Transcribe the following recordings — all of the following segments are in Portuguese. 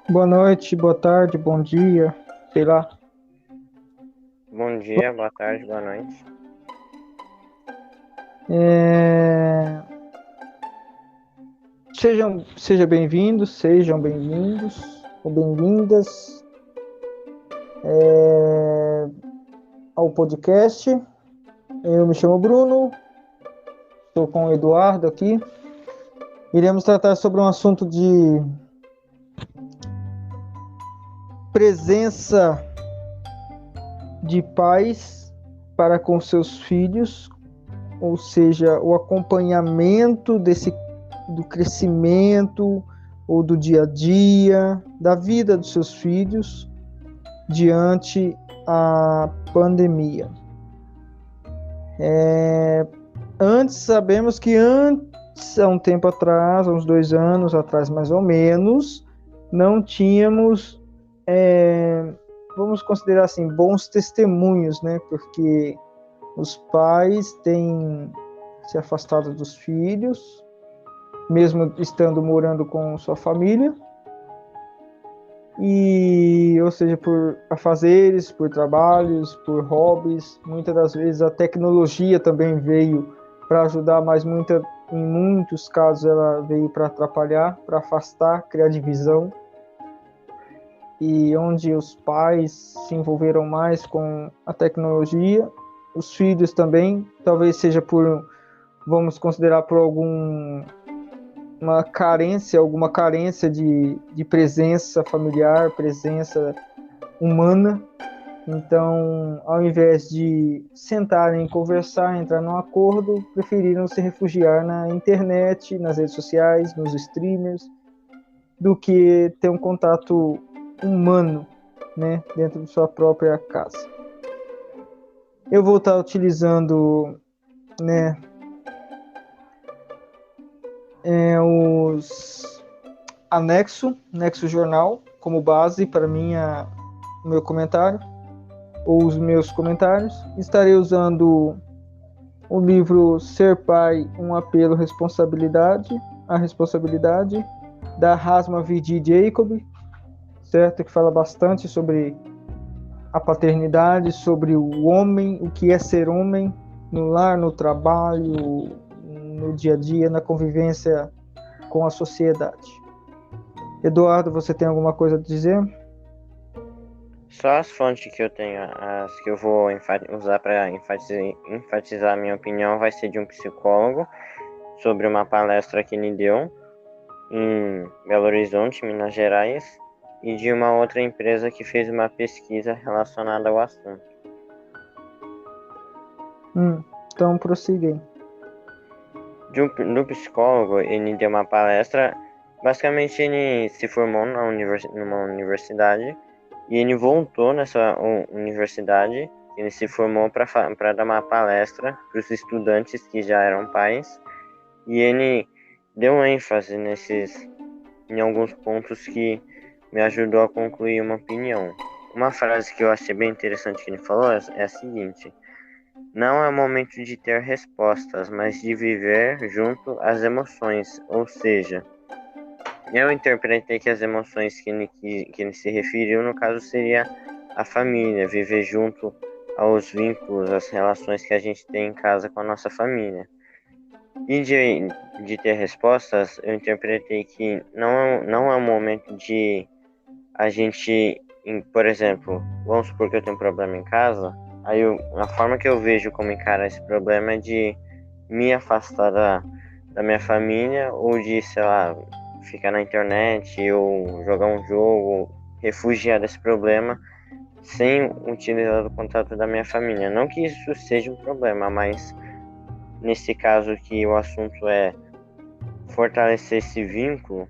Boa noite, boa tarde, bom dia, sei lá. Bom dia, boa tarde, boa noite. É, sejam bem-vindos ou bem-vindas ao podcast. Eu me chamo Bruno, estou com o Eduardo aqui. Iremos tratar sobre um assunto de presença de pais para com seus filhos, ou seja, o acompanhamento do crescimento ou do dia a dia, da vida dos seus filhos diante a pandemia. Antes, sabemos que há um tempo atrás, há uns 2 anos atrás mais ou menos, não tínhamos, vamos considerar assim, bons testemunhos, né? Porque os pais têm se afastado dos filhos, mesmo estando morando com sua família, ou seja, por afazeres, por trabalhos, por hobbies. Muitas das vezes a tecnologia também veio para ajudar, mas em muitos casos ela veio para atrapalhar, para afastar, criar divisão. E onde os pais se envolveram mais com a tecnologia, os filhos também, talvez seja vamos considerar por alguma carência de presença familiar, presença humana. Então, ao invés de sentarem, conversar, entrar num acordo, preferiram se refugiar na internet, nas redes sociais, nos streamers, do que ter um contato humano, né, dentro de sua própria casa. Eu vou estar utilizando, né, os Nexo Jornal, como base para o meu comentário, ou os meus comentários. Estarei usando o livro Ser Pai, um apelo à responsabilidade, da Hasma V.D. Jacob, certo? Que fala bastante sobre a paternidade, sobre o homem, o que é ser homem, no lar, no trabalho, no dia a dia, na convivência com a sociedade. Eduardo, você tem alguma coisa a dizer? Só as fontes que eu tenho, as que eu vou usar para enfatizar a minha opinião, vai ser de um psicólogo sobre uma palestra que ele deu em Belo Horizonte, Minas Gerais, e de uma outra empresa que fez uma pesquisa relacionada ao assunto. Então, prossiguem. Do psicólogo, ele deu uma palestra. Basicamente, ele se formou numa universidade e ele voltou nessa universidade. Ele se formou para dar uma palestra para os estudantes que já eram pais, e ele deu ênfase em alguns pontos que me ajudou a concluir uma opinião. Uma frase que eu achei bem interessante que ele falou é a seguinte: não é o momento de ter respostas, mas de viver junto às emoções. Ou seja, eu interpretei que as emoções que ele se referiu, no caso, seria a família, viver junto aos vínculos, às relações que a gente tem em casa com a nossa família. E de ter respostas, eu interpretei que não é o momento de a gente, por exemplo, vamos supor que eu tenho um problema em casa. Aí a forma que eu vejo como encarar esse problema é de me afastar da minha família, ou de, sei lá, ficar na internet ou jogar um jogo, refugiar desse problema sem utilizar o contato da minha família. Não que isso seja um problema, mas nesse caso que o assunto é fortalecer esse vínculo,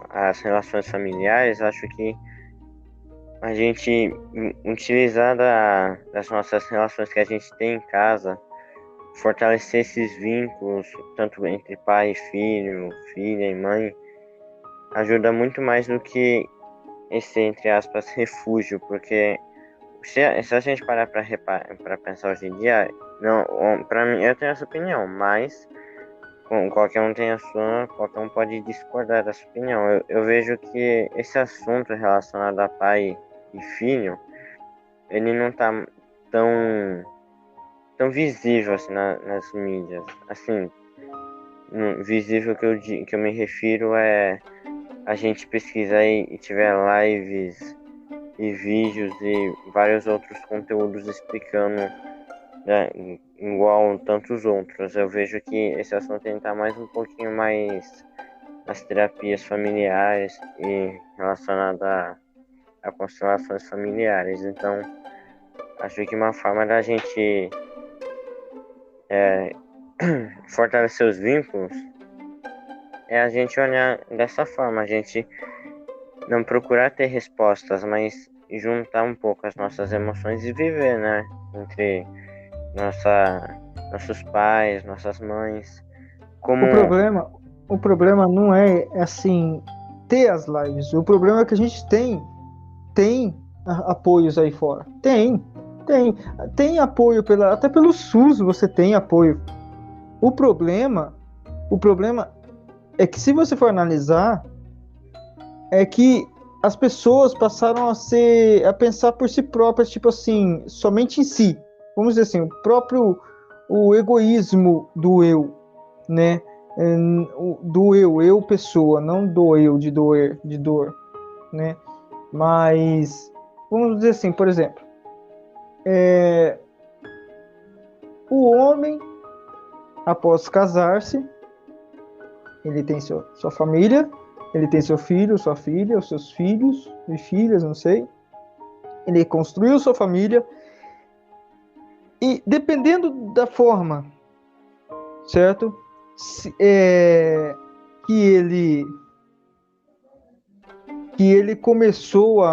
as relações familiares, acho que a gente utilizar das nossas relações que a gente tem em casa, fortalecer esses vínculos, tanto entre pai e filho, filha e mãe, ajuda muito mais do que esse, entre aspas, refúgio, porque se a gente parar para pensar hoje em dia, Não, para mim, eu tenho essa opinião, mas qualquer um tem a sua, qualquer um pode discordar dessa opinião. Eu vejo que esse assunto relacionado a pai e filho, ele não tá tão visível assim nas mídias. Assim, visível que eu me refiro é a gente pesquisar e tiver lives e vídeos e vários outros conteúdos explicando, né, igual tantos outros. Eu vejo que esse assunto está mais um pouquinho mais nas terapias familiares e relacionado a constelações familiares. Então, acho que uma forma da gente fortalecer os vínculos é a gente olhar dessa forma, a gente não procurar ter respostas, mas juntar um pouco as nossas emoções e viver, né, entre nossos pais, nossas mães, como O problema não é assim ter as lives. O problema é que a gente tem apoios aí fora. Tem apoio até pelo SUS você tem apoio. O problema é que se você for analisar, é que as pessoas passaram a pensar por si próprias, tipo assim, somente em si. Vamos dizer assim, o egoísmo do eu, né? Do eu pessoa, não do eu de dor, né? Mas vamos dizer assim, por exemplo, o homem após casar-se, ele tem sua família, ele tem seu filho, sua filha, os seus filhos e filhas, não sei. Ele construiu sua família e dependendo da forma, certo? Que ele começou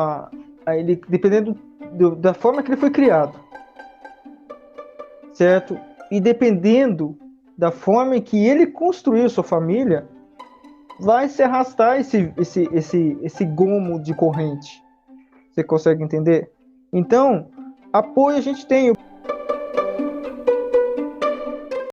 ele, dependendo da forma que ele foi criado, certo? E dependendo da forma em que ele construiu sua família, vai se arrastar esse gomo de corrente. Você consegue entender? Então, apoio a gente tem.